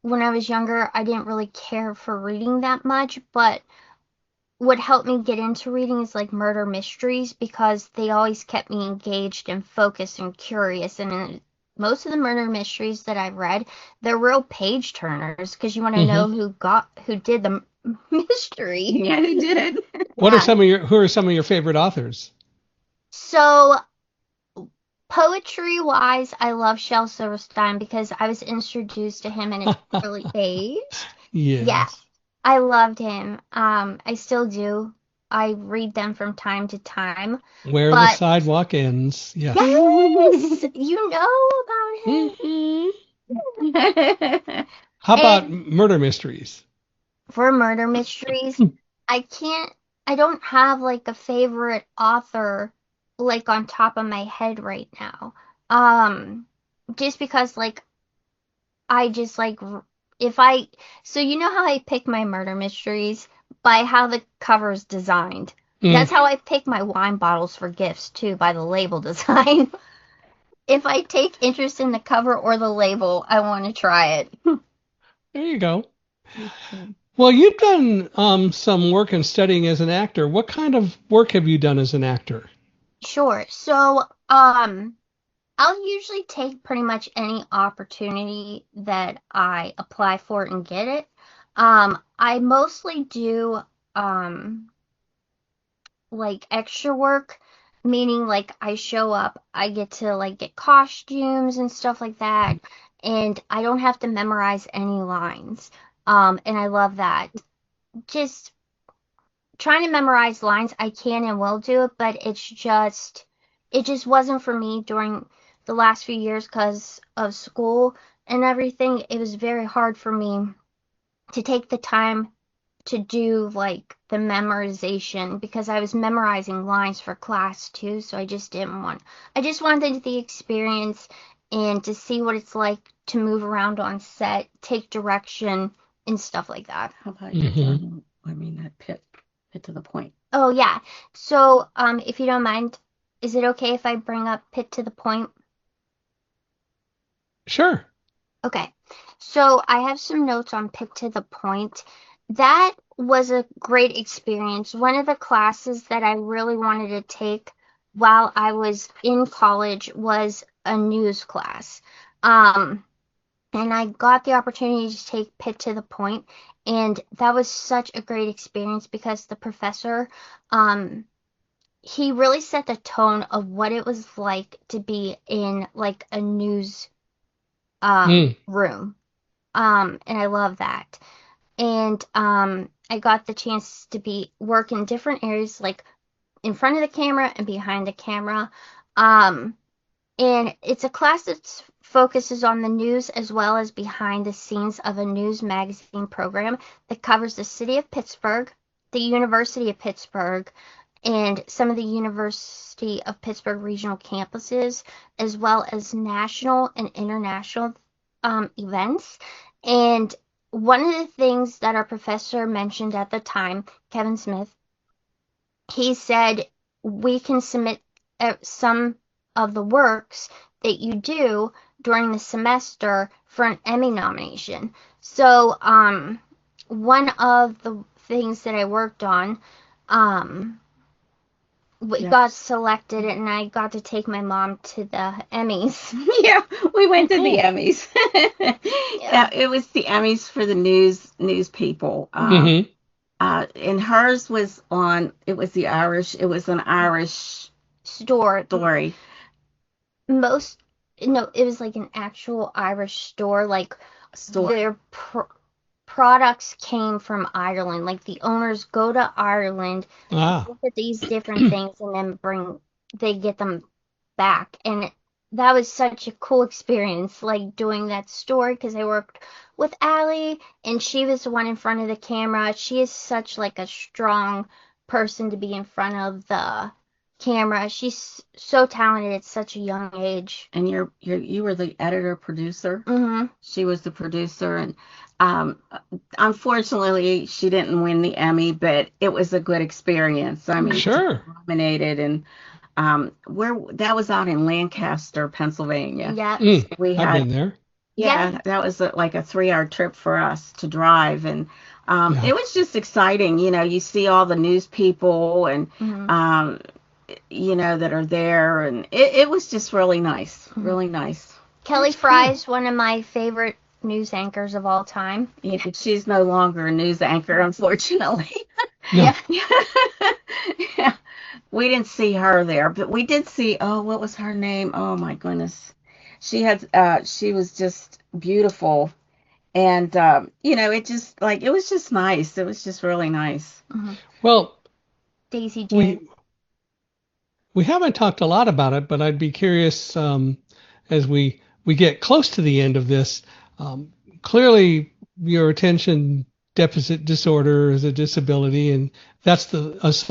when I was younger, I didn't really care for reading that much, but what helped me get into reading is like murder mysteries because they always kept me engaged and focused and curious. And most of the murder mysteries that I've read, they're real page turners because you want to Hmm. know who did the mystery. Yeah, who did it? Yeah. Who are some of your favorite authors? So poetry wise, I love Shel Silverstein because I was introduced to him in an early age. Yeah, Yes. I loved him. I still do. I read them from time to time. Where the But sidewalk ends. Yes. yes, you know Hmm. about him. How about And murder mysteries? for murder mysteries, I can't, I don't have like a favorite author like on top of my head right now. Um, just because like I just like if I so you know how I pick my murder mysteries by how the cover is designed. Mm, That's how I pick my wine bottles for gifts too, by the label design. If I take interest in the cover or the label, I want to try it. there you go. Well, you've done some work in studying as an actor. What kind of work have you done as an actor? Sure. So, I'll usually take pretty much any opportunity that I apply for and get it. I mostly do um like extra work, meaning like I show up, I get to like get costumes and stuff like that, and I don't have to memorize any lines. And I love that. Just trying to memorize lines, I can and will do it, but it just wasn't for me during the last few years because of school and everything. It was very hard for me to take the time to do like the memorization because I was memorizing lines for class too, so I just didn't want. I just wanted the experience and to see what it's like to move around on set, take direction and stuff like that. How about your drawing? I mean, that pit to the point. Oh yeah. So, if you don't mind, is it okay if I bring up Pit to the Point? Sure. Okay. So I have some notes on Pit to the Point. That was a great experience. One of the classes that I really wanted to take while I was in college was a news class. And I got the opportunity to take Pit to the Point, and that was such a great experience because the professor, he really set the tone of what it was like to be in like a news room. And I love that. And I got the chance to work in different areas, like in front of the camera and behind the camera. And it's a class that focuses on the news as well as behind the scenes of a news magazine program that covers the city of Pittsburgh, the University of Pittsburgh, and some of the University of Pittsburgh regional campuses, as well as national and international events. And one of the things that our professor mentioned at the time, Kevin Smith, he said we can submit some of the works that you do during the semester for an Emmy nomination. So one of the things that I worked on we got selected, and I got to take my mom to the Emmys. Yeah, we went to the Emmys. Yeah, it was the Emmys for the news people. And hers was on. It was the Irish. It was an Irish story. No, it was like an actual Irish store. Like their products came from Ireland. Like the owners go to Ireland, look at these different things, and then they get them back. And that was such a cool experience, like doing that story, because I worked with Allie, and she was the one in front of the camera. She is such like a strong person to be in front of the camera. She's so talented at such a young age. And you were the editor producer. Mm-hmm. She was the producer, and unfortunately she didn't win the Emmy, but it was a good experience. I mean, sure, nominated, and where that was out in Lancaster, Pennsylvania. Yeah, I've been there. Yeah, that was like a 3-hour trip for us to drive, and it was just exciting. You know, you see all the news people and you know, that are there, and it was just really nice, really nice. Kelly Fry's one of my favorite news anchors of all time. Yeah, she's no longer a news anchor, unfortunately. No. Yeah. We didn't see her there, but we did see, what was her name? Oh my goodness. She was just beautiful. And, you know, it was just nice. It was just really nice. Well, Daisy Jane. We haven't talked a lot about it, but I'd be curious as we get close to the end of this. Clearly, your attention deficit disorder is a disability, and that's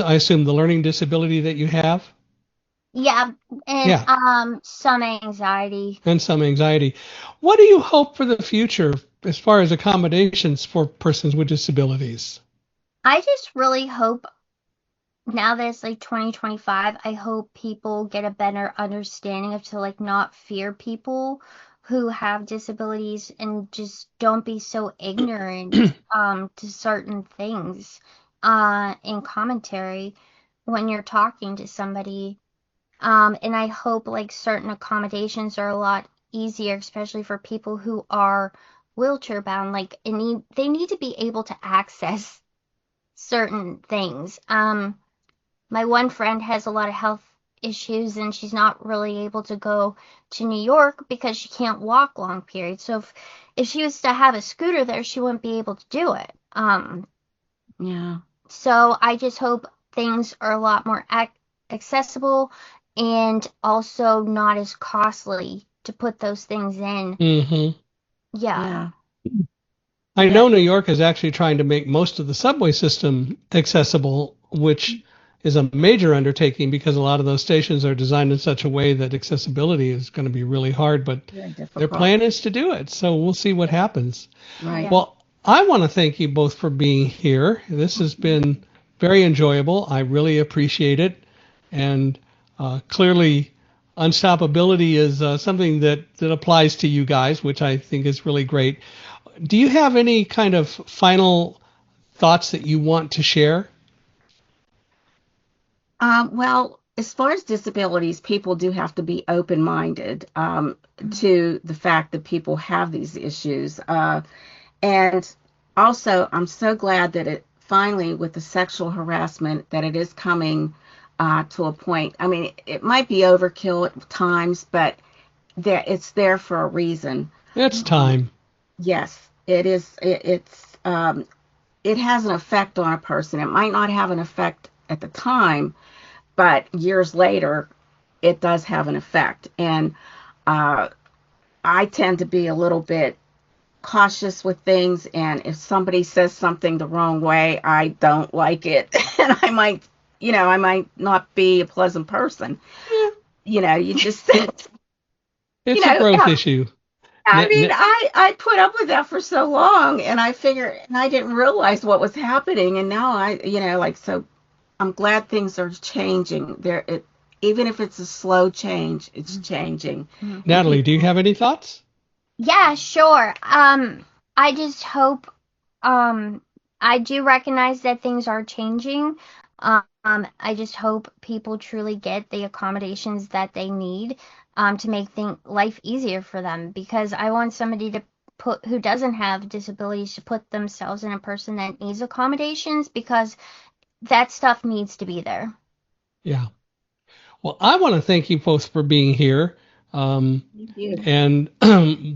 I assume the learning disability that you have. Yeah, and some anxiety. And some anxiety. What do you hope for the future as far as accommodations for persons with disabilities? I just really hope, now that it's like 2025, I hope people get a better understanding of to like not fear people who have disabilities and just don't be so ignorant to certain things in commentary when you're talking to somebody. And I hope like certain accommodations are a lot easier, especially for people who are wheelchair bound. Like they need to be able to access certain things. My one friend has a lot of health issues and she's not really able to go to New York because she can't walk long periods. So if she was to have a scooter there, she wouldn't be able to do it. Yeah. So I just hope things are a lot more accessible and also not as costly to put those things in. Mm-hmm. Yeah. I know New York is actually trying to make most of the subway system accessible, which is a major undertaking because a lot of those stations are designed in such a way that accessibility is going to be really hard, but their plan is to do it. So we'll see what happens. Right. Well, I want to thank you both for being here. This has been very enjoyable. I really appreciate it. And clearly, unstoppability is something that applies to you guys, which I think is really great. Do you have any kind of final thoughts that you want to share? Well, as far as disabilities, people do have to be open-minded to the fact that people have these issues. And also, I'm so glad that it finally, with the sexual harassment, that it is coming to a point. I mean, it might be overkill at times, but it's there for a reason. It's time. Yes, it is. It has an effect on a person. It might not have an effect at the time, but years later, it does have an effect. And I tend to be a little bit cautious with things. And if somebody says something the wrong way, I don't like it. And I might not be a pleasant person. Yeah. You just... It's a growth issue. I mean, I put up with that for so long, and I didn't realize what was happening. And now so I'm glad things are changing. Even if it's a slow change, it's changing. Natalie, do you have any thoughts? Yeah, sure. I just hope, I do recognize that things are changing. I just hope people truly get the accommodations that they need, to make life easier for them, because I want somebody who doesn't have disabilities to put themselves in a person that needs accommodations, because that stuff needs to be there. Yeah. Well, I want to thank you both for being here. Thank you. And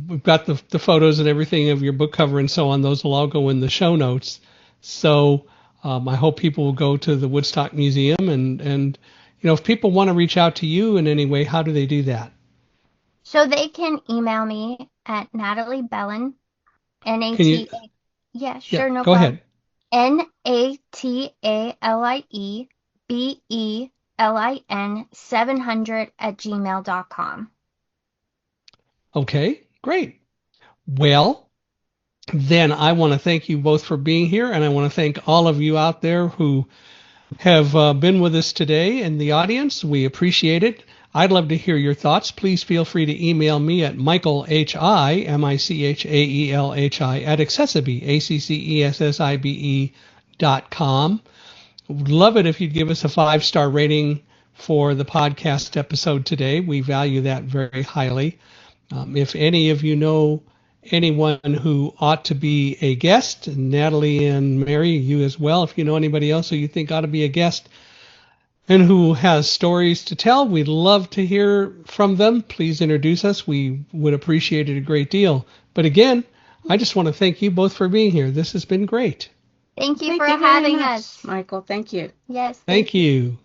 we've got the photos and everything of your book cover and so on. Those will all go in the show notes. So I hope people will go to the Woodstock Museum. And if people want to reach out to you in any way, how do they do that? So they can email me at Natalie Belin, N-A-T-A. Yeah, sure, no go problem. Ahead. NATALIEBELIN700@gmail.com. Okay, great. Well, then I want to thank you both for being here, and I want to thank all of you out there who have been with us today in the audience. We appreciate it. I'd love to hear your thoughts. Please feel free to email me at michaelhimelhi at accessibe.com. Would love it if you'd give us a 5-star rating for the podcast episode today. We value that very highly. If any of you know anyone who ought to be a guest, Natalie and Mary, you as well, if you know anybody else who you think ought to be a guest and who has stories to tell, we'd love to hear from them. Please introduce us. We would appreciate it a great deal. But again, I just want to thank you both for being here. This has been great. Thank you for having us, Michael. Thank you. Yes. Thank you.